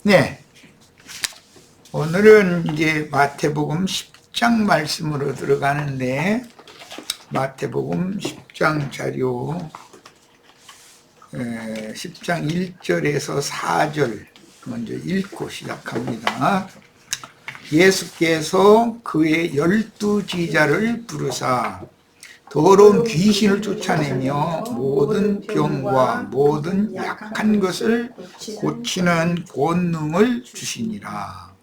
네, 오늘은 이제 마태복음 10장 말씀으로 들어가는데, 마태복음 10장 자료 10장 1절에서 4절 먼저 읽고 시작합니다. 예수께서 그의 12제자를 부르사 더러운 귀신을 쫓아내며 모든 병과 모든 약한 것을 고치는 권능을 주시니라.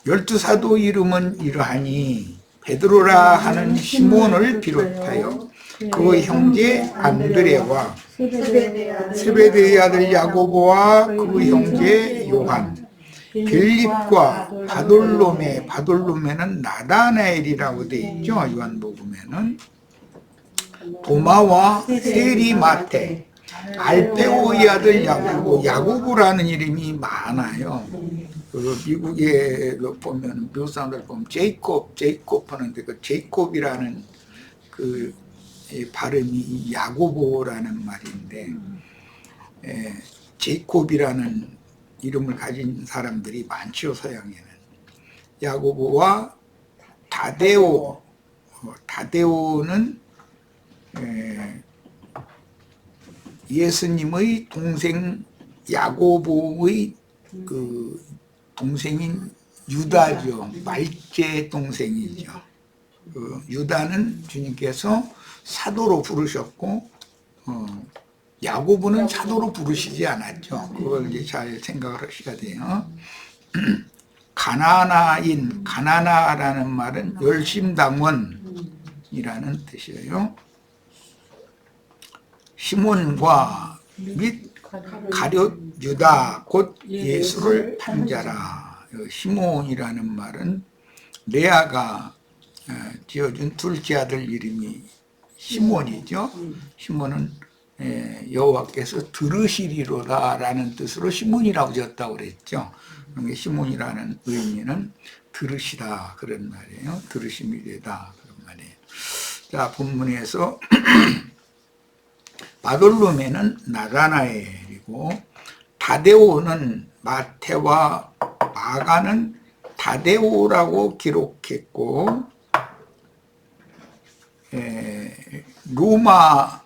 12사도 이름은 이러하니 베드로라 하는 시몬을 비롯하여 그 형제 안드레와 세베대의 아들 야고보와 그 형제 요한, 빌립과 바돌로메는 나다나엘이라고 되어 있죠. 요한복음에는 도마와 세리마테, 알페오의 아들 야고보라는 이름이 많아요. 그 미국에 보면 미국 사람들 보면 제이콥 하는데 그 제이콥이라는 그 발음이 야고보라는 말인데, 제이콥이라는 이름을 가진 사람들이 많죠. 서양에는. 야고보와 다데오는 예수님의 동생 야고보의 그 동생인 유다죠. 말째 동생이죠. 그 유다는 주님께서 사도로 부르셨고, 야고보는 사도로 부르시지 않았죠. 그걸 이제 잘 생각을 하셔야 돼요. 가나나라는 말은 열심당원이라는 뜻이에요. 시몬과 및 가룟 유다 곧 예수를 판자라. 시몬이라는 말은 레아가 지어준 둘째 아들 이름이 시몬이죠. 시몬은 여호와께서 들으시리로다라는 뜻으로 시몬이라고 지었다고 그랬죠. 그러니까 시몬이라는 의미는 들으시다 그런 말이에요. 들으심이 되다 그런 말이에요. 자, 본문에서 바돌로메는 나다나엘이고, 다데오는 마태와 마가는 다데오라고 기록했고, 로마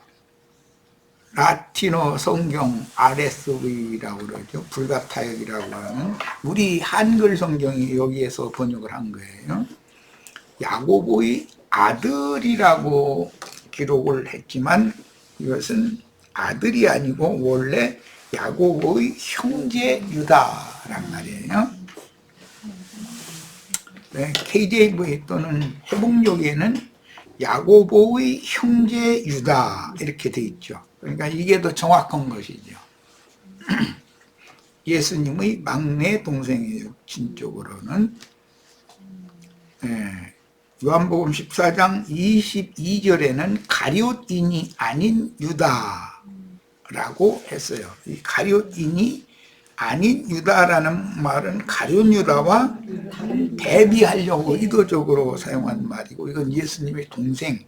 라틴어 성경 RSV라고 그러죠. 불가타역이라고 하는, 우리 한글 성경이 여기에서 번역을 한 거예요. 야고보의 아들이라고 기록을 했지만 이것은 아들이 아니고 원래 야고보의 형제 유다란 말이에요. KJV 또는 회복록에는 야고보의 형제 유다 이렇게 돼 있죠. 그러니까 이게 더 정확한 것이죠. 예수님의 막내 동생이에요. 진쪽으로는. 요한복음 14장 22절에는 가룟인이 아닌 유다라고 했어요. 이 가룟인이 아닌 유다라는 말은 가룟 유다와 대비하려고 의도적으로 사용한 말이고, 이건 예수님의 동생,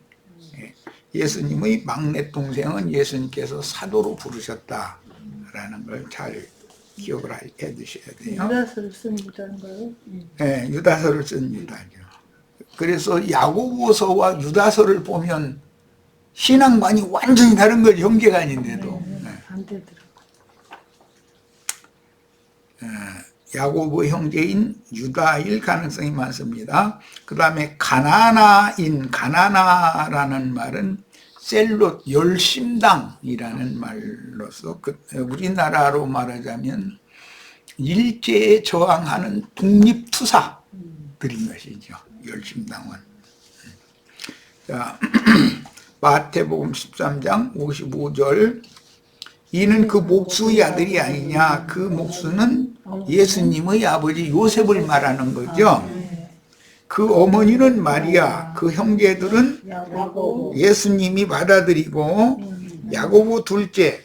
예수님의 막내 동생은 예수님께서 사도로 부르셨다라는 걸 잘 기억을 해 두셔야 돼요. 유다서를 쓴 유다인가요? 네, 유다서를 쓴 유다죠. 그래서 야고보서와 유다서를 보면 신앙관이 완전히 다른 거죠. 형제간인데도. 반대더라고요. 야고보 형제인 유다일 가능성이 많습니다. 그 다음에 가나나라는 말은 셀롯, 열심당이라는 말로서 우리나라로 말하자면 일제에 저항하는 독립투사들인 것이죠. 열심당원. 자, 마태복음 13장 55절, 이는 그 목수의 아들이 아니냐. 그 목수는 예수님의 아버지 요셉을 말하는 거죠. 그 어머니는 마리아, 그 형제들은 예수님이 받아들이고, 야고보 둘째,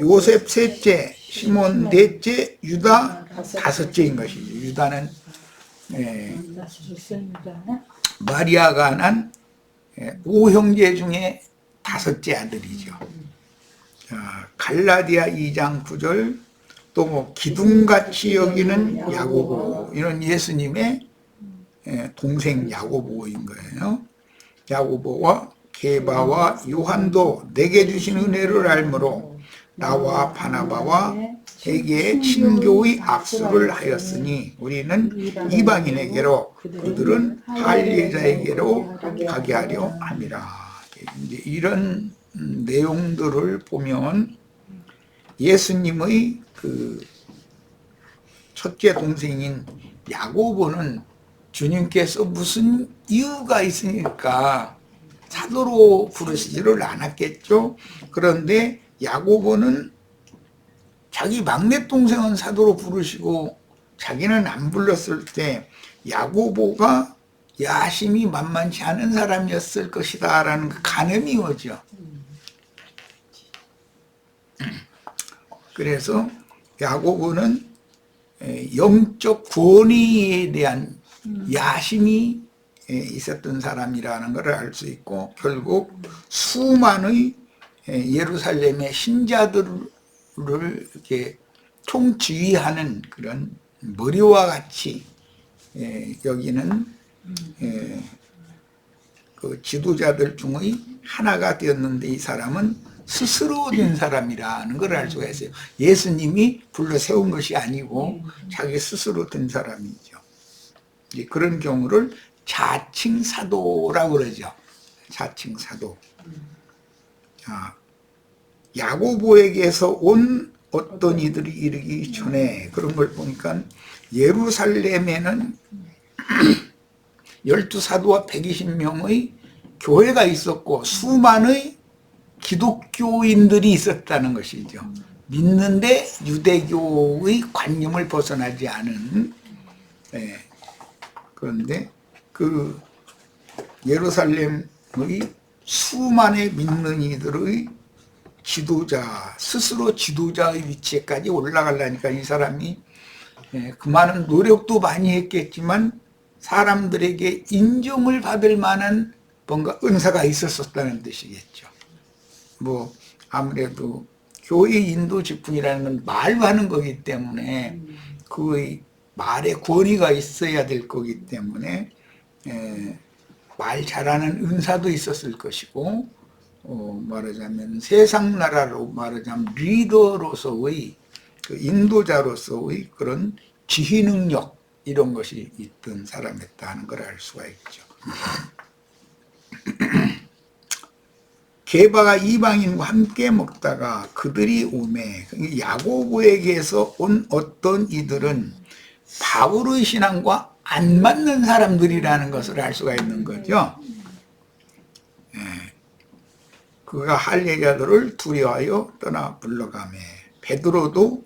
요셉 셋째, 시몬 넷째, 유다 다섯째인 것이죠. 유다는 마리아가 난 5형제 중에 다섯째 아들이죠. 갈라디아 2장 9절, 또 뭐 기둥같이 여기는 야고보, 이런 예수님의 동생 야고보인 거예요. 야고보와 게바와 요한도 내게 주신 은혜를 알므로 나와 바나바와 에게 친교의 악수를 하였으니 우리는 이방인에게로 그들은 할례자에게로 가게 하려 함이라. 이제 이런 내용들을 보면 예수님의 그 첫째 동생인 야고보는 주님께서 무슨 이유가 있으니까 사도로 부르시지를 않았겠죠. 그런데 야고보는 자기 막내 동생은 사도로 부르시고 자기는 안 불렀을 때 야고보가 야심이 만만치 않은 사람이었을 것이다 라는 그 가늠이 오죠. 그래서 야고보는 영적 권위에 대한 야심이 있었던 사람이라는 것을 알 수 있고, 결국 수많의 예루살렘의 신자들을 이렇게 총지휘하는 그런 머리와 같이 여기는 그 지도자들 중의 하나가 되었는데, 이 사람은 스스로 된 사람이라는 걸 알 수가 있어요. 예수님이 불러 세운 것이 아니고 자기 스스로 된 사람이죠. 그런 경우를 자칭사도라고 그러죠. 자칭사도. 자, 야고보에게서 온 어떤 이들이 이르기 전에 그런 걸 보니까 예루살렘에는 12사도와 120명의 교회가 있었고 수많의 기독교인들이 있었다는 것이죠. 믿는데 유대교의 관념을 벗어나지 않은. 그런데 그 예루살렘의 수많은 믿는 이들의 지도자, 스스로 지도자의 위치에까지 올라가려니까 이 사람이 그 많은 노력도 많이 했겠지만 사람들에게 인정을 받을 만한 뭔가 은사가 있었다는 뜻이겠죠. 뭐 아무래도 교회 인도 직분이라는 건 말로 하는 거기 때문에 그의 말에 권위가 있어야 될 거기 때문에 말 잘하는 은사도 있었을 것이고, 말하자면 세상 나라로 말하자면 리더로서의 그 인도자로서의 그런 지휘 능력, 이런 것이 있던 사람이었다는 걸 알 수가 있죠. 게바가 이방인과 함께 먹다가 그들이 오매, 야고보에게서 온 어떤 이들은 바울의 신앙과 안 맞는 사람들이라는 것을 알 수가 있는 거죠. 그가 할례자들을 두려워하여 떠나 물러가매. 베드로도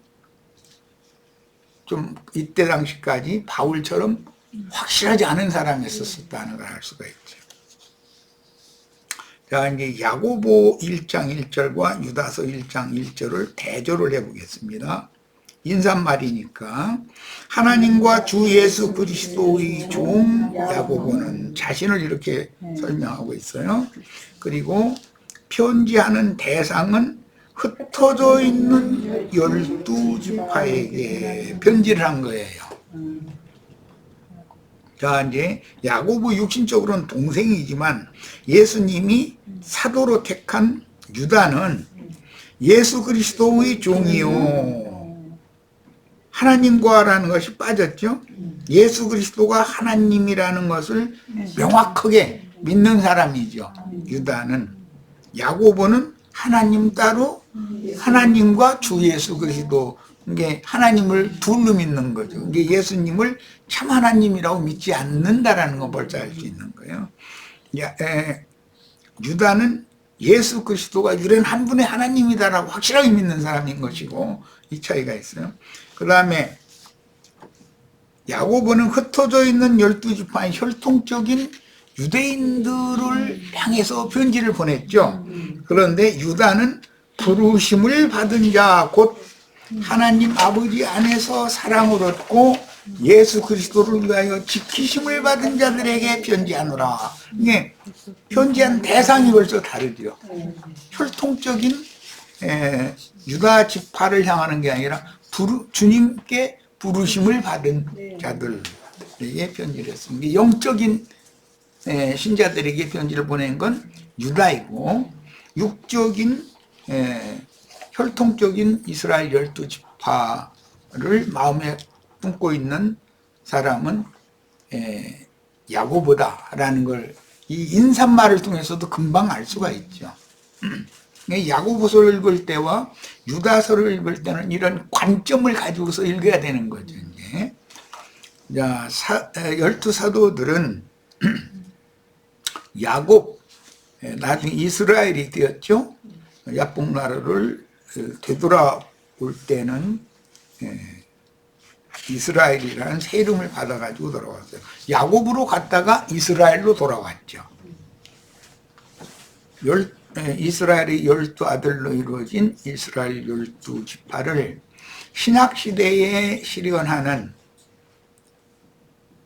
좀 이때 당시까지 바울처럼 확실하지 않은 사람이었었다는 걸 알 수가 있죠. 자, 이제 야고보 1장 1절과 유다서 1장 1절을 대조를 해보겠습니다. 인사말이니까 하나님과 주 예수 그리스도의 종 야고보는 자신을 이렇게 설명하고 있어요. 그리고 편지하는 대상은 흩어져 있는 12지파에게 편지를 한 거예요. 자, 이제 야고보 육신적으로는 동생이지만 예수님이 사도로 택한 유다는 예수 그리스도의 종이요, 하나님과라는 것이 빠졌죠. 예수 그리스도가 하나님이라는 것을 명확하게 믿는 사람이죠. 유다는. 야고보는 하나님 따로 하나님과 주 예수 그리스도, 이게 하나님을 둘로 믿는 거죠. 이게 예수님을 참 하나님이라고 믿지 않는다라는 거 벌써 알 수 있는 거예요. 유다는 예수 그리스도가 유일한 한 분의 하나님이다라고 확실하게 믿는 사람인 것이고, 이 차이가 있어요. 그 다음에 야고보는 흩어져 있는 12지파의 혈통적인 유대인들을 향해서 편지를 보냈죠. 그런데 유다는 부르심을 받은 자, 곧 하나님 아버지 안에서 사랑을 얻고 예수 그리스도를 위하여 지키심을 받은 자들에게 편지하노라. 이게 편지한 대상이 벌써 다르죠. 혈통적인 유다 지파를 향하는 게 아니라 주님께 부르심을 받은 자들에게 편지를 했습니다. 영적인 신자들에게 편지를 보낸 건 유다이고, 육적인 혈통적인 이스라엘 12지파를 마음에 품고 있는 사람은 야고보다라는 걸 이 인사말을 통해서도 금방 알 수가 있죠. 야고보서를 읽을 때와 유다서를 읽을 때는 이런 관점을 가지고서 읽어야 되는 거죠. 이제. 자, 12사도들은 야곱, 나중에 이스라엘이 되었죠. 야복나라를 되돌아올 때는 이스라엘이라는 새 이름을 받아가지고 돌아왔어요. 야곱으로 갔다가 이스라엘로 돌아왔죠. 이스라엘의 12아들로 이루어진 이스라엘 12지파를 신약시대에 실현하는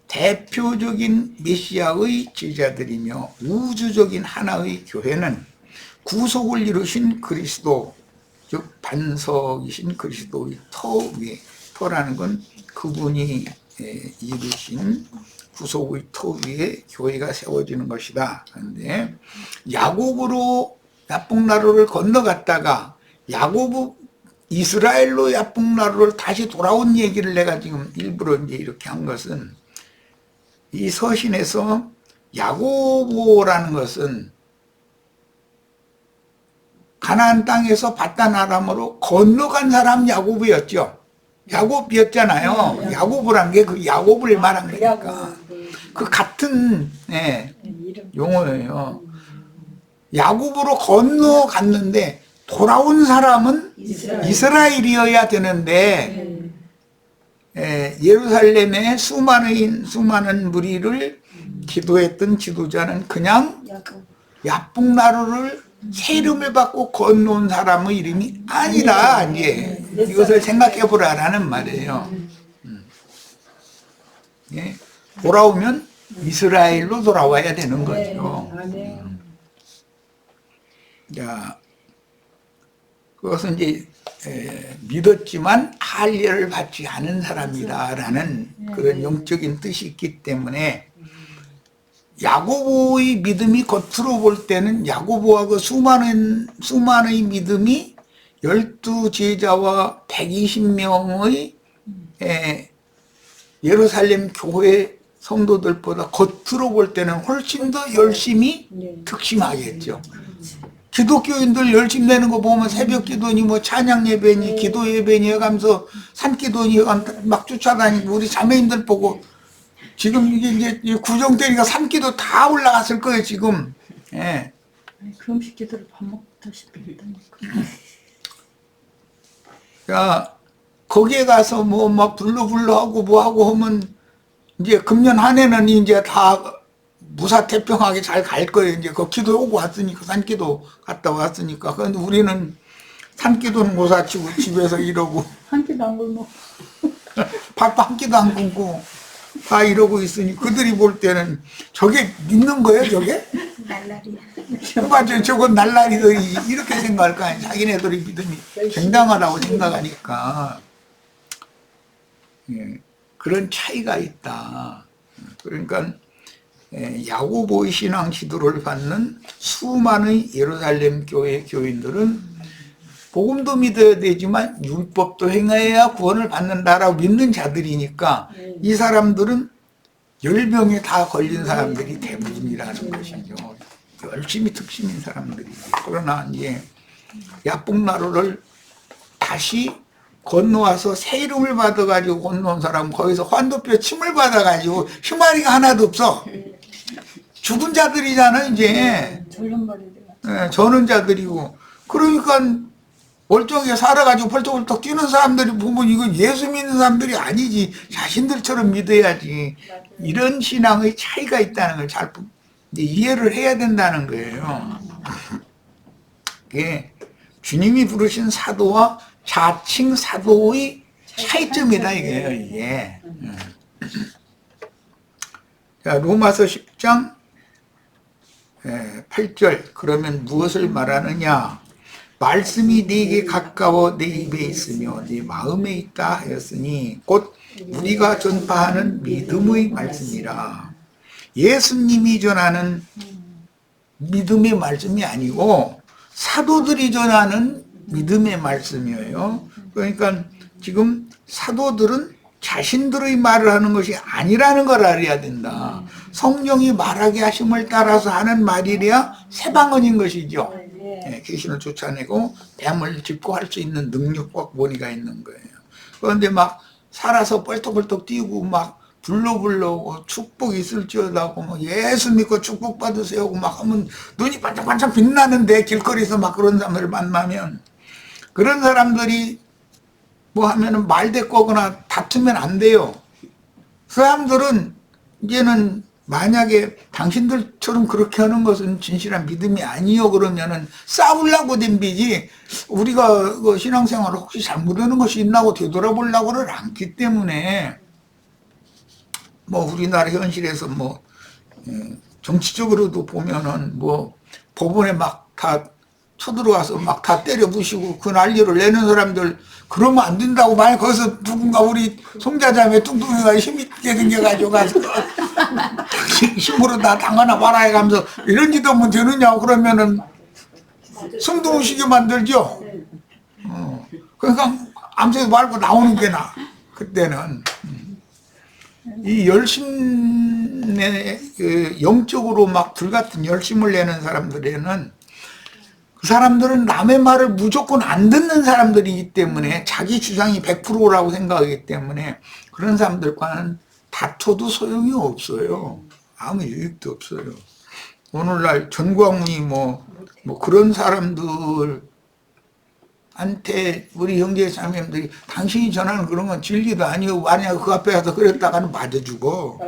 대표적인 메시아의 제자들이며 우주적인 하나의 교회는 구속을 이루신 그리스도, 즉 반석이신 그리스도의 터 위에, 터라는 건 그분이 이루신 구속의 터 위에 교회가 세워지는 것이다. 그런데 야곱으로 야복나루를 건너갔다가 이스라엘로 야복나루를 다시 돌아온 얘기를 내가 지금 일부러 이제 이렇게 한 것은, 이 서신에서 야고보라는 것은 가나안 땅에서 바단 아람으로 건너간 사람 야고보였죠. 야곱이었잖아요. 야고보란 게 그 야곱을 말한 거니까. 그 같은 용어예요. 야곱으로 건너갔는데 돌아온 사람은 이스라엘이어야 되는데, 예루살렘의 수많은 무리를 기도했던 지도자는 그냥 야복나루를 새 이름을 받고 건너온 사람의 이름이 아니라, 이제 이것을 생각해 보라라는 말이에요. 돌아오면 이스라엘로 돌아와야 되는 거죠. 자, 그것은 이제 믿었지만 할례를 받지 않은 사람이다라는 그런 영적인 뜻이 있기 때문에, 야고보의 믿음이 겉으로 볼 때는 야고보와 그 수많은 믿음이 12제자와 120명의 예루살렘 교회 성도들보다 겉으로 볼 때는 훨씬 더 열심히 특심하겠죠. 기독교인들 열심히 내는 거 보면 새벽 기도니 뭐 찬양 예배니 기도 예배니 해가면서 산기도니 막 쫓아다니고, 우리 자매님들 보고 지금 이게 이제 구정되니까 산기도 다 올라갔을 거예요 지금. 그 음식 기도를 밥 먹다시피 한다니까. 자, 거기에 가서 뭐 막 불러불러 하고 뭐 하고 하면 이제 금년 한 해는 이제 다 무사태평하게 잘 갈 거예요. 이제 그 기도 오고 왔으니까, 산기도 갔다 왔으니까. 그런데 우리는 산기도는 못 사치고 집에서 이러고 한 끼도 안 굶어. 밥 한 끼도 안 굶고 다 이러고 있으니 그들이 볼 때는 저게 믿는 거예요, 저게? 날라리야. 맞아요. 저건 날라리들이 이렇게 생각할 거 아니에요. 자기네들이 믿음이 정당하다고 생각하니까. 그런 차이가 있다. 그러니까 야고보의 신앙 지도를 받는 수많은 예루살렘 교회 교인들은 복음도 믿어야 되지만 율법도 행해야 구원을 받는다라고 믿는 자들이니까, 이 사람들은 10명에 다 걸린 사람들이 대부분이라는 것이죠. 열심히 특심인 사람들이지. 그러나 이제 야복나루를 다시 건너와서 새 이름을 받아가지고 건너온 사람은 거기서 환도표 침을 받아가지고 희마리가 하나도 없어. 죽은 자들이잖아 이제. 저는 자들이고. 그러니까 멀쩡하게 살아가지고 펄쩍펄쩍 뛰는 사람들이 보면 이거 예수 믿는 사람들이 아니지, 자신들처럼 믿어야지. 이런 신앙의 차이가 있다는 걸 잘 이해를 해야 된다는 거예요. 이게 주님이 부르신 사도와 자칭 사도의 차이점이다 이게요, 이게. 자, 로마서 10장 8절. 그러면 무엇을 말하느냐? 말씀이 네게 가까워 내 입에 있으며 네 마음에 있다 하였으니 곧 우리가 전파하는 믿음의 말씀이라. 예수님이 전하는 믿음의 말씀이 아니고 사도들이 전하는 믿음의 말씀이에요. 그러니까 지금 사도들은 자신들의 말을 하는 것이 아니라는 걸 알아야 된다. 성령이 말하게 하심을 따라서 하는 말이래야 새방언인 것이죠. 귀신을 쫓아내고 뱀을 짚고 할 수 있는 능력과 권위가 있는 거예요. 그런데 막 살아서 벌떡벌떡 뛰고 막 불러불러고 축복 있을지어다고 뭐 예수 믿고 축복 받으세요 막 하면 눈이 반짝반짝 빛나는데 길거리에서 막 그런 사람들을 만나면 그런 사람들이 뭐 하면은 말대꾸거나 다투면 안 돼요. 그 사람들은 이제는 만약에 당신들처럼 그렇게 하는 것은 진실한 믿음이 아니요 그러면은 싸우려고 덤비지 우리가 그 신앙생활을 혹시 잘못하는 것이 있나고 되돌아보려고는 않기 때문에 뭐 우리나라 현실에서 뭐 정치적으로도 보면은 뭐 법원에 막 다 쳐들어와서 막 다 때려 부시고 그 난리를 내는 사람들 그러면 안 된다고 만약 거기서 누군가 우리 송자자매 뚱뚱이가 힘있게 생겨가지고 가서 힘으로 다 당하나 봐라 해가면서 이런 짓 하면 되느냐고 그러면은 숨도우시게 만들죠. 그러니까 아무튼 말고 나오는 게 나아. 그때는 이 열심에 그 영적으로 막 불같은 열심을 내는 사람들에는 그 사람들은 남의 말을 무조건 안 듣는 사람들이기 때문에 자기 주장이 100%라고 생각하기 때문에 그런 사람들과는 다퉈도 소용이 없어요. 아무 유익도 없어요. 오늘날 전광훈이 뭐 그런 사람들한테 우리 형제 자매님들이 당신이 전하는 그런 건 진리도 아니고 만약 그 앞에 가서 그랬다가는 맞아주고.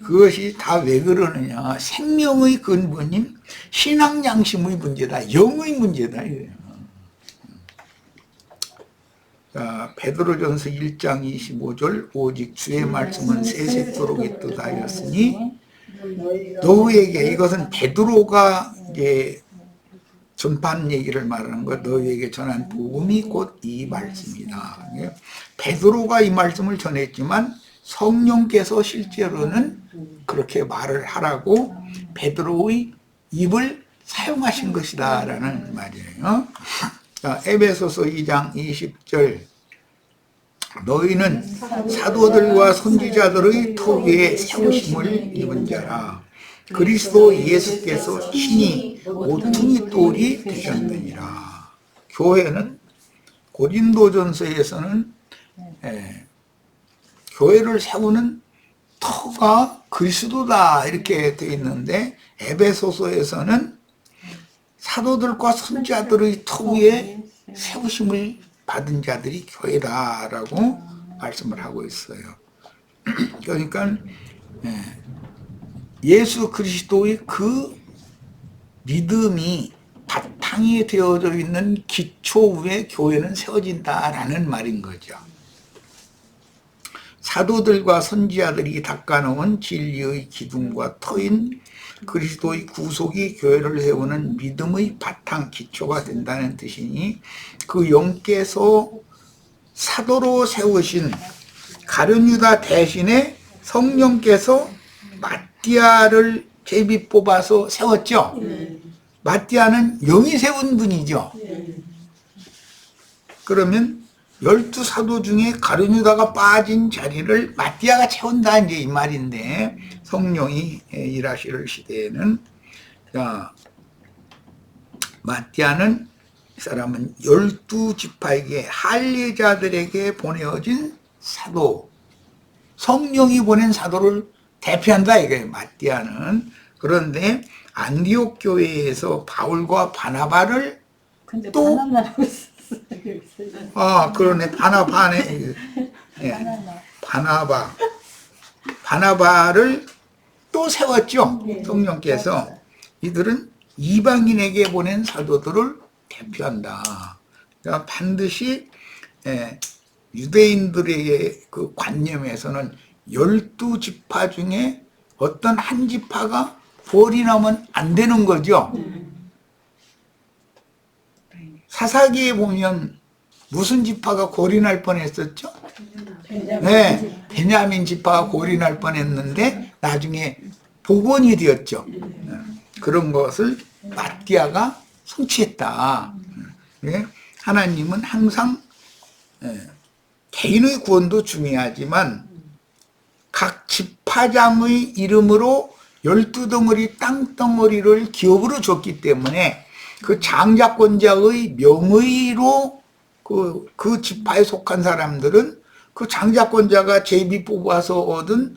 그것이 다 왜 그러느냐. 생명의 근본인 신앙 양심의 문제다. 영의 문제다. 이거예요. 자, 베드로전서 1장 25절 오직 주의 말씀은 세세토록 있도다 하였으니 너희에게 이것은 베드로가 이제 전파한 얘기를 말하는 거 너희에게 전한 복음이 곧 이 말씀이다. 베드로가 이 말씀을 전했지만 성령께서 실제로는 그렇게 말을 하라고 베드로의 입을 사용하신 것이다 라는 말이에요. 자, 에베소서 2장 20절 너희는 사도들과 선지자들의 터 위에 세우심을 입은 자라 그리스도 예수께서 친히 모퉁이 돌이 되셨느니라. 교회는 고린도전서에서는 교회를 세우는 터가 그리스도다 이렇게 되어 있는데 에베소서에서는 사도들과 선지자들의 터 위에 세우심을 받은 자들이 교회다라고 말씀을 하고 있어요. 그러니까 예수 그리스도의 그 믿음이 바탕이 되어져 있는 기초 위에 교회는 세워진다라는 말인 거죠. 사도들과 선지자들이 닦아놓은 진리의 기둥과 터인 그리스도의 구속이 교회를 세우는 믿음의 바탕 기초가 된다는 뜻이니 그 영께서 사도로 세우신 가룟유다 대신에 성령께서 마띠아를 제비 뽑아서 세웠죠. 마띠아는 영이 세운 분이죠. 그러면 12사도 중에 가룟유다가 빠진 자리를 마띠아가 채운다 이제 이 말인데 성령이 일하실 시대에는 자, 마띠아는 이 사람은 12지파에게 할례자들에게 보내어진 사도 성령이 보낸 사도를 대표한다 이거예요. 마띠아는. 그런데 안디옥 교회에서 바울과 바나바를 또 그러네. 바나바네. 바나바를 또 세웠죠. 성령께서. 이들은 이방인에게 보낸 사도들을 대표한다. 그러니까 반드시 유대인들의 그 관념에서는 12지파 중에 어떤 한 지파가 벌이 나면 안 되는 거죠. 사사기에 보면 무슨 지파가 골이 날 뻔했었죠? 네, 베냐민 지파가 골이 날 뻔했는데 나중에 복원이 되었죠. 그런 것을 마띠아가 성취했다. 네, 하나님은 항상 개인의 구원도 중요하지만 각 지파장의 이름으로 12덩어리 땅덩어리를 기업으로 줬기 때문에 그 장자권자의 명의로 그 지파에 속한 사람들은 그 장자권자가 제비 뽑아서 얻은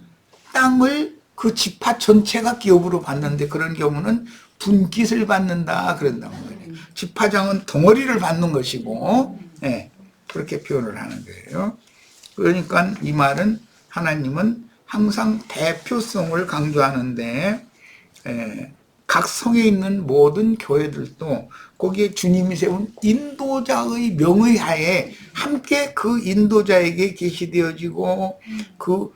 땅을 그 지파 전체가 기업으로 받는데 그런 경우는 분깃을 받는다 그런다고 거예요. 지파장은 덩어리를 받는 것이고 네, 그렇게 표현을 하는 거예요. 그러니까 이 말은 하나님은 항상 대표성을 강조하는데 각 성에 있는 모든 교회들도 거기에 주님이 세운 인도자의 명의 하에 함께 그 인도자에게 계시되어지고 그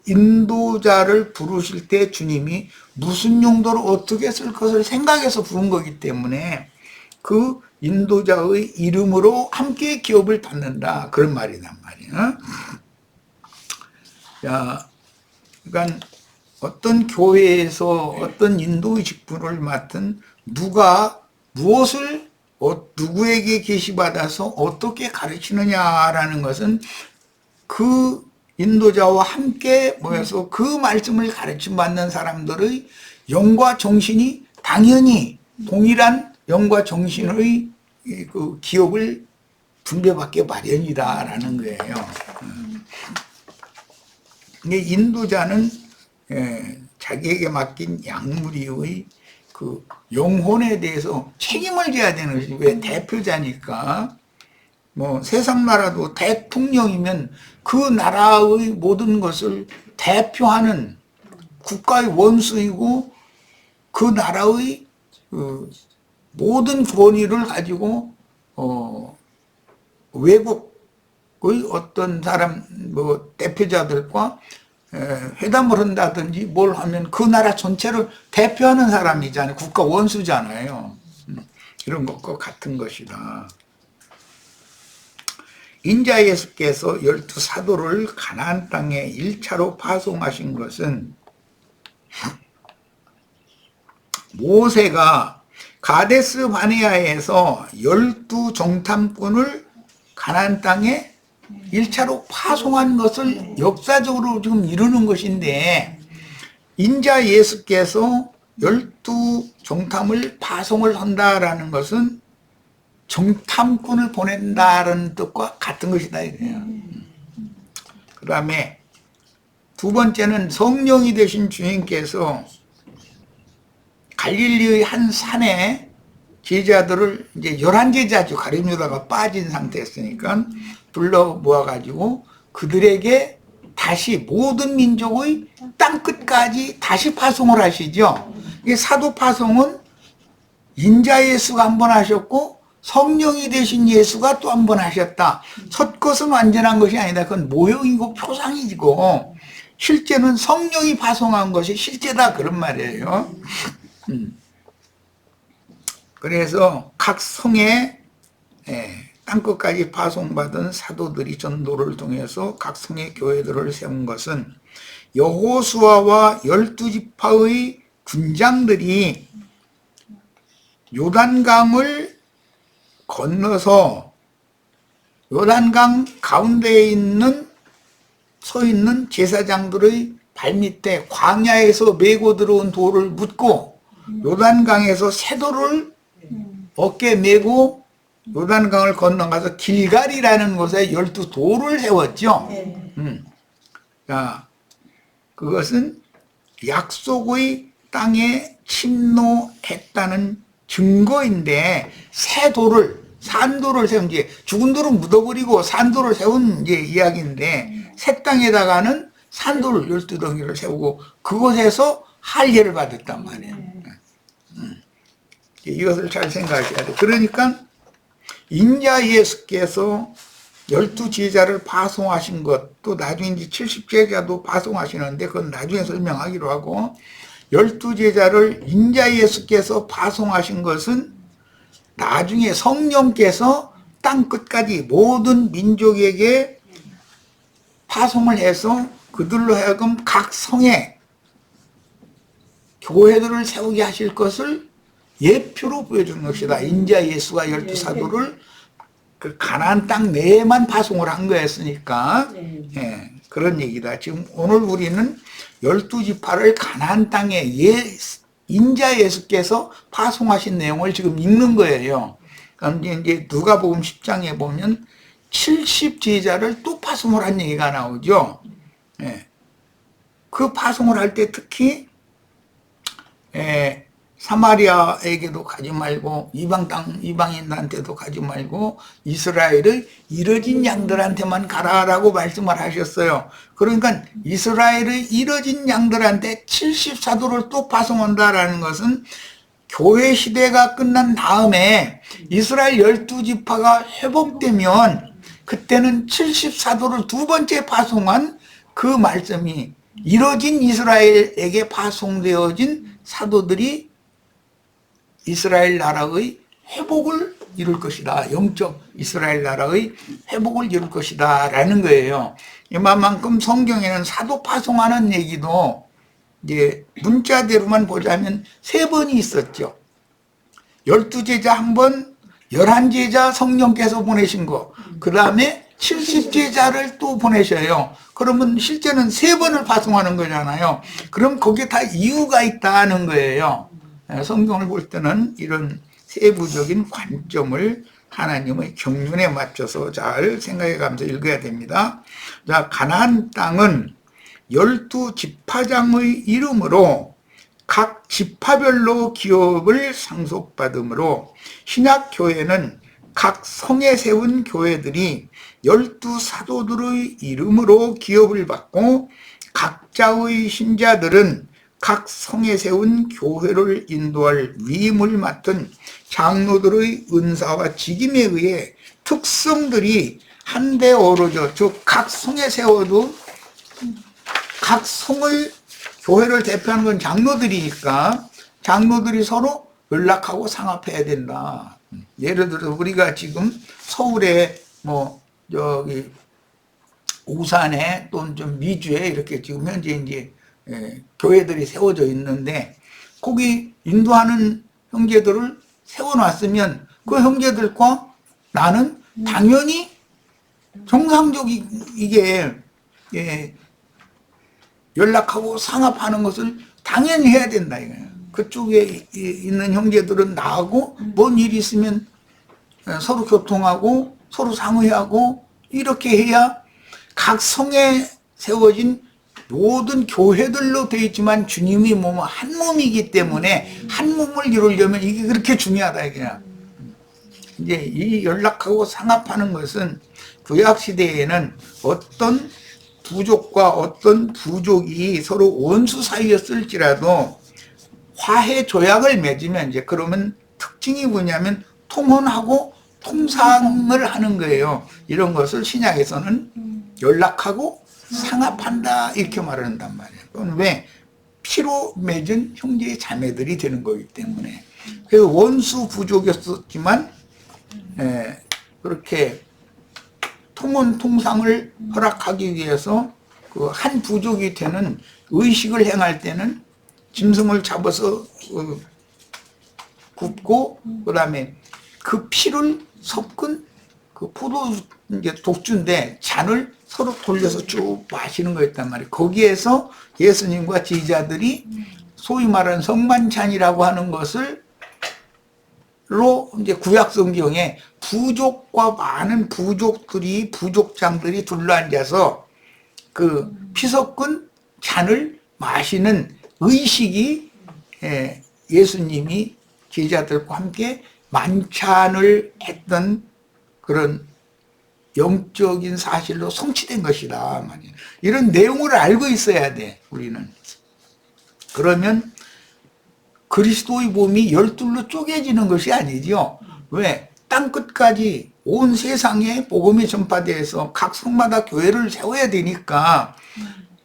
인도자를 부르실 때 주님이 무슨 용도로 어떻게 쓸 것을 생각해서 부른 거기 때문에 그 인도자의 이름으로 함께 기업을 받는다 그런 말이란 말이야. 자, 그러니까 어떤 교회에서 어떤 인도의 직분을 맡은 누가 무엇을 누구에게 계시받아서 어떻게 가르치느냐라는 것은 그 인도자와 함께 모여서 그 말씀을 가르침받는 사람들의 영과 정신이 당연히 동일한 영과 정신의 그 기업을 분배받게 마련이다라는 거예요. 인도자는 자기에게 맡긴 양무리의 그 영혼에 대해서 책임을 져야 되는 것이 왜 대표자니까. 뭐 세상 나라도 대통령이면 그 나라의 모든 것을 대표하는 국가의 원수이고 그 나라의 모든 권위를 가지고 외국의 어떤 사람 뭐 대표자들과 회담을 한다든지 뭘 하면 그 나라 전체를 대표하는 사람이잖아요. 국가 원수잖아요. 이런 것과 같은 것이다. 인자 예수께서 12사도를 가나안 땅에 1차로 파송하신 것은 모세가 가데스 바네아에서 12정탐꾼을 가나안 땅에 1차로 파송한 것을 역사적으로 지금 이루는 것인데 인자 예수께서 12정탐을 파송을 한다라는 것은 정탐꾼을 보낸다는 뜻과 같은 것이다 이거예요. 그 다음에 두 번째는 성령이 되신 주님께서 갈릴리의 한 산에 제자들을 이제 11제자죠. 가룟유다가 빠진 상태였으니까 불러 모아가지고 그들에게 다시 모든 민족의 땅끝까지 다시 파송을 하시죠. 이 사도 파송은 인자 예수가 한 번 하셨고 성령이 되신 예수가 또 한 번 하셨다. 첫 것은 완전한 것이 아니다. 그건 모형이고 표상이고 실제는 성령이 파송한 것이 실제다 그런 말이에요. 그래서 각 성에 땅끝까지 파송받은 사도들이 전도를 통해서 각 성의 교회들을 세운 것은 여호수아와 12지파의 군장들이 요단강을 건너서 요단강 가운데에 서 있는 제사장들의 발밑에 광야에서 메고 들어온 돌을 묻고 요단강에서 새 돌을 어깨에 메고 요단강을 건너가서 길갈이라는 곳에 12돌을 세웠죠. 자, 그것은 약속의 땅에 침노했다는 증거인데 새 돌을 산돌을 세운 게 죽은 돌은 묻어버리고 산돌을 세운 이제 이야기인데 새 땅에다가는 산돌 12덩이를 세우고 그곳에서 할례를 받았단 말이에요. 이것을 잘 생각해야 돼. 그러니까 인자 예수께서 12제자를 파송하신 것, 또 나중에 이제 70제자도 파송하시는데 그건 나중에 설명하기로 하고 열두 제자를 인자 예수께서 파송하신 것은 나중에 성령께서 땅 끝까지 모든 민족에게 파송을 해서 그들로 하여금 각 성에 교회들을 세우게 하실 것을 예표로 보여준 것이다. 인자 예수가 열두 사도를 그 가나안 땅 내에만 파송을 한 거였으니까 예, 그런 얘기다. 지금 오늘 우리는 열두 지파를 가나안 땅에 인자 예수께서 파송하신 내용을 지금 읽는 거예요. 그럼 이제 누가복음 10장에 보면 70 제자를 또 파송을 한 얘기가 나오죠. 예. 그 파송을 할 때 특히 사마리아에게도 가지 말고 이방인한테도 가지 말고 이스라엘의 이뤄진 양들한테만 가라라고 말씀을 하셨어요. 그러니까 이스라엘의 이뤄진 양들한테 70사도를 또 파송한다라는 것은 교회 시대가 끝난 다음에 이스라엘 12지파가 회복되면 그때는 70사도를 두 번째 파송한 그 말씀이 이뤄진 이스라엘에게 파송되어진 사도들이 이스라엘 나라의 회복을 이룰 것이다. 영적 이스라엘 나라의 회복을 이룰 것이다 라는 거예요. 이만큼 성경에는 사도 파송하는 얘기도 이제 문자대로만 보자면 3번이 있었죠. 12제자 1번, 11제자 성령께서 보내신 거, 그 다음에 70제자를 또 보내셔요. 그러면 실제는 3번을 파송하는 거잖아요. 그럼 거기에 다 이유가 있다는 거예요. 성경을 볼 때는 이런 세부적인 관점을 하나님의 경륜에 맞춰서 잘 생각해 가면서 읽어야 됩니다. 자, 가나안 땅은 12지파장의 이름으로 각 지파별로 기업을 상속받으므로 신약교회는 각 성에 세운 교회들이 12사도들의 이름으로 기업을 받고 각자의 신자들은 각 성에 세운 교회를 인도할 위임을 맡은 장로들의 은사와 직임에 의해 특성들이 한데 어우러져, 즉 각 성에 세워도 각 성을 교회를 대표하는 건 장로들이니까 장로들이 서로 연락하고 상합해야 된다. 예를 들어 우리가 지금 서울에 뭐 저기 오산에 또는 좀 미주에 이렇게 지금 현재 이제 교회들이 세워져 있는데 거기 인도하는 형제들을 세워놨으면 그 형제들과 나는 당연히 정상적이게 연락하고 상합하는 것을 당연히 해야 된다 이거예요. 그쪽에 있는 형제들은 나하고 뭔 일이 있으면 서로 교통하고 서로 상의하고 이렇게 해야 각 성에 세워진 모든 교회들로 되어 있지만 주님이 몸은 한 몸이기 때문에 한 몸을 이루려면 이게 그렇게 중요하다 이거야. 이제 이 연락하고 상합하는 것은 구약 시대에는 어떤 부족과 어떤 부족이 서로 원수 사이였을지라도 화해 조약을 맺으면 이제 그러면 특징이 뭐냐면 통혼하고 통상을 하는 거예요. 이런 것을 신약에서는 연락하고 상합한다 이렇게 말한단 말이에요. 그건 왜? 피로 맺은 형제 자매들이 되는 거기 때문에. 그래서 원수 부족이었지만 그렇게 통혼 통상을 허락하기 위해서 그 한 부족이 되는 의식을 행할 때는 짐승을 잡아서 굽고 그다음에 그 피를 섞은 그 포도 이제 독주인데 잔을 서로 돌려서 쭉 마시는 거였단 말이에요. 거기에서 예수님과 제자들이 소위 말하는 성만찬이라고 하는 것을 로 이제 구약 성경에 부족과 많은 부족장들이 둘러앉아서 그 피 섞은 잔을 마시는 의식이 예수님이 제자들과 함께 만찬을 했던 그런 영적인 사실로 성취된 것이다. 이런 내용을 알고 있어야 돼 우리는. 그러면 그리스도의 몸이 12로 쪼개지는 것이 아니죠. 왜? 땅끝까지 온 세상에 복음이 전파돼서 각 성마다 교회를 세워야 되니까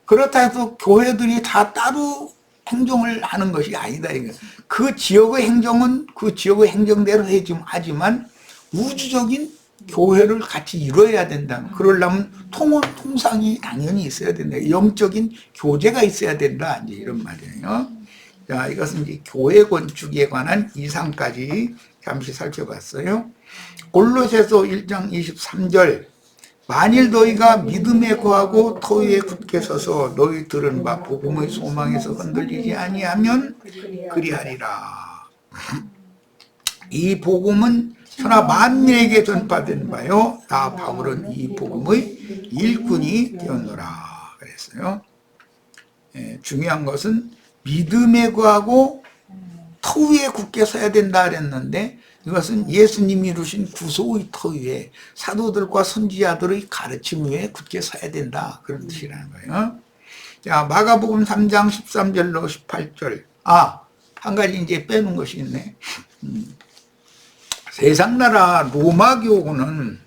그렇다 해서 교회들이 다 따로 행정을 하는 것이 아니다. 이거. 그 지역의 행정은 그 지역의 행정대로 하지만 우주적인 교회를 같이 이루어야 된다. 그러려면 통상이 당연히 있어야 된다. 영적인 교제가 있어야 된다. 이제 이런 말이에요. 자, 이것은 이제 교회 건축에 관한 이상까지 잠시 살펴봤어요. 골로새서 1장 23절. 만일 너희가 믿음에 거하고 터위에 굳게 서서 너희 들은 바 복음의 소망에서 흔들리지 아니하면 그리하리라. 이 복음은 천하 만민에게 전파된 바요. 나 바울은 이 복음의 일꾼이 되었노라 그랬어요. 중요한 것은 믿음에 거하고 터위에 굳게 서야 된다 그랬는데 이것은 예수님이 이루신 구속의 터위에 사도들과 선지자들의 가르침 위에 굳게 서야 된다 그런 뜻이라는 거예요. 자, 마가복음 3장 13절로 18절. 한 가지 이제 빼놓은 것이 있네. 세상 나라 로마 교구는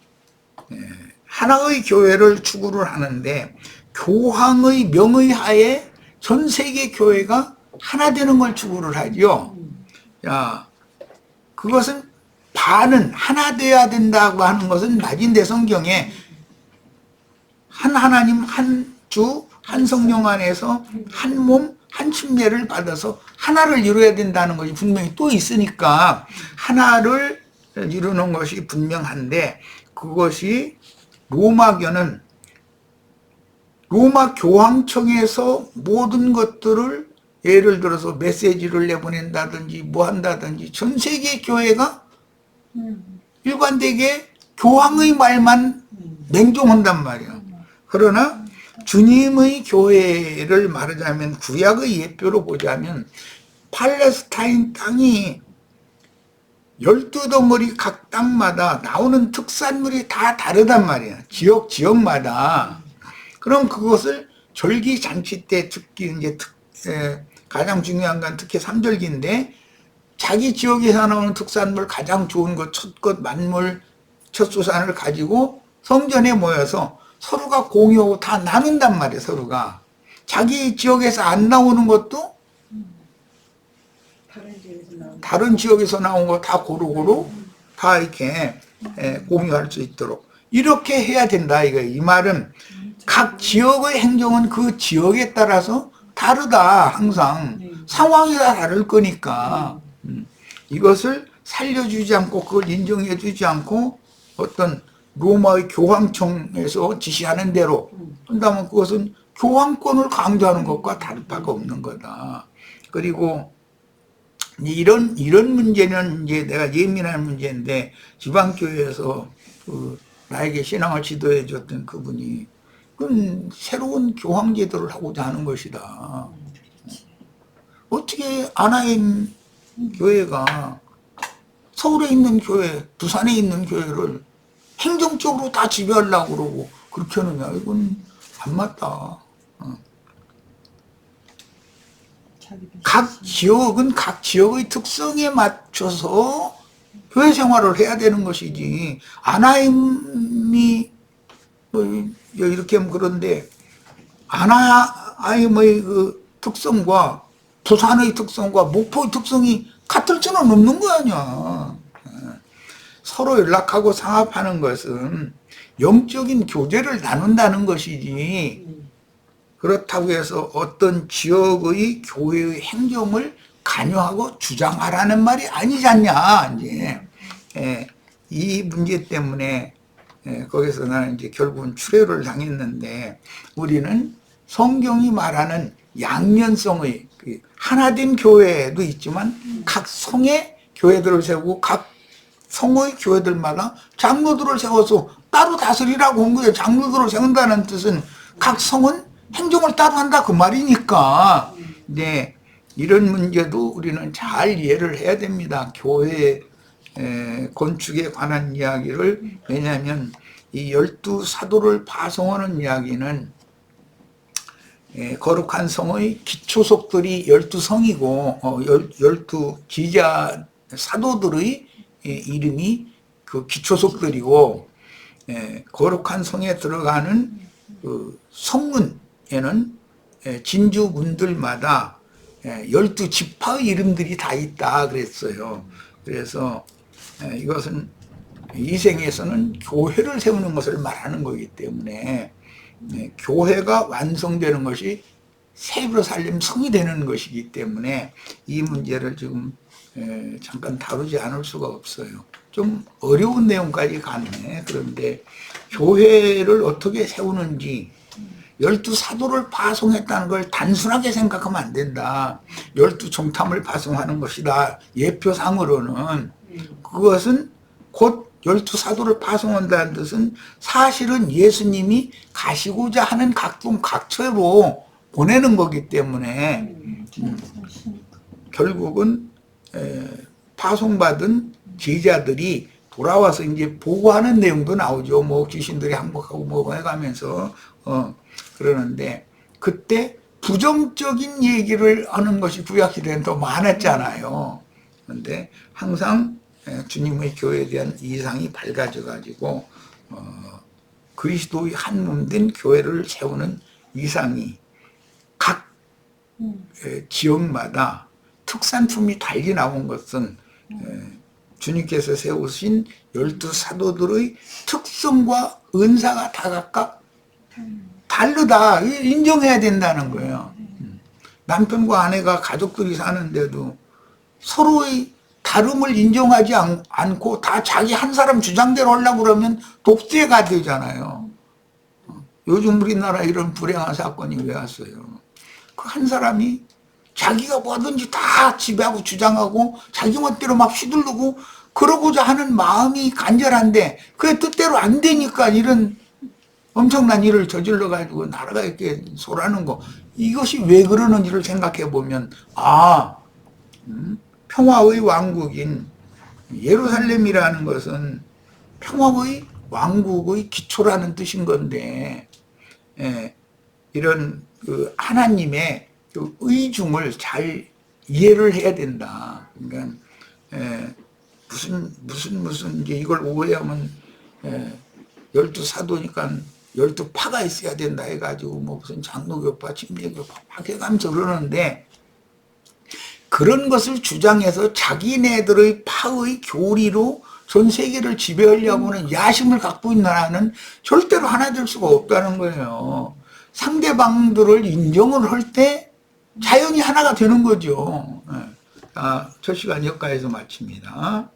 하나의 교회를 추구를 하는데 교황의 명의 하에 전 세계 교회가 하나 되는 걸 추구를 하죠. 자, 그것은 반은 하나 돼야 된다고 하는 것은 맞은데 성경에 한 하나님, 한 주, 한 성령 안에서 한 몸, 한 침례를 받아서 하나를 이루어야 된다는 것이 분명히 또 있으니까 하나를 이루는 것이 분명한데 그것이 로마교는 로마 교황청에서 모든 것들을 예를 들어서 메시지를 내보낸다든지 뭐 한다든지 전 세계 교회가 일관되게 교황의 말만 맹종한단 말이야. 그러나 주님의 교회를 말하자면 구약의 예표로 보자면 팔레스타인 땅이 12덩어리 각 땅마다 나오는 특산물이 다 다르단 말이야. 지역마다. 그럼 그것을 절기 잔치 때 특히 이제 가장 중요한 건 특히 삼절기인데 자기 지역에서 나오는 특산물 가장 좋은 것, 첫것, 만물, 첫수산을 가지고 성전에 모여서 서로가 공유하고 다 나눈단 말이에요. 서로가. 자기 지역에서 안 나오는 것도 다른 지역에서 나온 거 다 고루고루 다 이렇게 공유할 수 있도록 이렇게 해야 된다 이거예요. 이 말은 각 지역의 행정은 그 지역에 따라서 다르다. 항상 상황이 다 다를 거니까 이것을 살려주지 않고 그걸 인정해 주지 않고 어떤 로마의 교황청에서 지시하는 대로 한다면 그것은 교황권을 강조하는 것과 다를 바가 없는 거다. 그리고 이런 문제는 이제 내가 예민한 문제인데 지방교회에서 나에게 신앙을 지도해 줬던 그분이 그건 새로운 교황 제도를 하고자 하는 것이다. 어떻게 아나임 교회가 서울에 있는 교회, 부산에 있는 교회를 행정적으로 다 지배하려고 그러고 그렇게 하느냐. 이건 안 맞다. 각 지역은 각 지역의 특성에 맞춰서 교회 생활을 해야 되는 것이지. 아나임이 뭐 이렇게 하면 그런데 아나임의 그 특성과 부산의 특성과 목포의 특성이 같을 수는 없는 거 아니야. 서로 연락하고 상합하는 것은 영적인 교제를 나눈다는 것이지 그렇다고 해서 어떤 지역의 교회의 행정을 관여하고 주장하라는 말이 아니지 않냐. 이제 이 문제 때문에 거기서 나는 이제 결국은 출애를 당했는데 우리는 성경이 말하는 양면성의 하나된 교회도 있지만 각 성의 교회들을 세우고 각 성의 교회들마다 장로들을 세워서 따로 다스리라고 한 거예요. 장로들을 세운다는 뜻은 각 성은 행정을 따로 한다 그 말이니까. 네, 이런 문제도 우리는 잘 이해를 해야 됩니다. 교회 건축에 관한 이야기를. 왜냐하면 이 12사도를 파송하는 이야기는 거룩한 성의 기초속들이 12성이고 12 기자 사도들의 이름이 그 기초속들이고 거룩한 성에 들어가는 그 성문에는 진주문들마다 12 지파의 이름들이 다 있다 그랬어요. 그래서 이것은 이 생에서는 교회를 세우는 것을 말하는 거기 때문에 교회가 완성되는 것이 새 예루살렘 성이 되는 것이기 때문에 이 문제를 지금 잠깐 다루지 않을 수가 없어요. 좀 어려운 내용까지 가네. 그런데 교회를 어떻게 세우는지 12사도를 파송했다는 걸 단순하게 생각하면 안 된다. 12종탐을 파송하는 것이다. 예표상으로는. 그것은 곧 12사도를 파송한다는 뜻은 사실은 예수님이 가시고자 하는 각종 각처로 보내는 거기 때문에 결국은 파송받은 제자들이 돌아와서 이제 보고하는 내용도 나오죠. 뭐 귀신들이 항복하고 뭐 해가면서 그러는데 그때 부정적인 얘기를 하는 것이 구약시대는 더 많았잖아요. 그런데 항상 주님의 교회에 대한 이상이 밝아져 가지고 그리스도의 한 몸 된 교회를 세우는 이상이 각 지역마다 특산품이 달리 나온 것은 주님께서 세우신 12사도들의 특성과 은사가 다 각각 다르다. 인정해야 된다는 거예요. 남편과 아내가 가족들이 사는데도 서로의 다름을 인정하지 않고 다 자기 한 사람 주장대로 하려고 그러면 독재가 되잖아요. 요즘 우리나라 이런 불행한 사건이 왜 왔어요? 그 한 사람이 자기가 뭐든지 다 지배하고 주장하고 자기 멋대로 막 휘두르고 그러고자 하는 마음이 간절한데 그게 뜻대로 안 되니까 이런 엄청난 일을 저질러 가지고 나라가 이렇게 소라는 거, 이것이 왜 그러는지를 생각해 보면 평화의 왕국인 예루살렘이라는 것은 평화의 왕국의 기초라는 뜻인 건데 이런 그 하나님의 그 의중을 잘 이해를 해야 된다. 그러니까 무슨 이제 이걸 오해하면 12사도니까 12파가 있어야 된다 해가지고 뭐 무슨 장로교파, 침례교파 막 해가면서 그러는데 그런 것을 주장해서 자기네들의 파의 교리로 전 세계를 지배하려고 하는 야심을 갖고 있는 나라는 절대로 하나 될 수가 없다는 거예요. 상대방들을 인정을 할 때 자연히 하나가 되는 거죠. 첫 시간 여기까지서 마칩니다.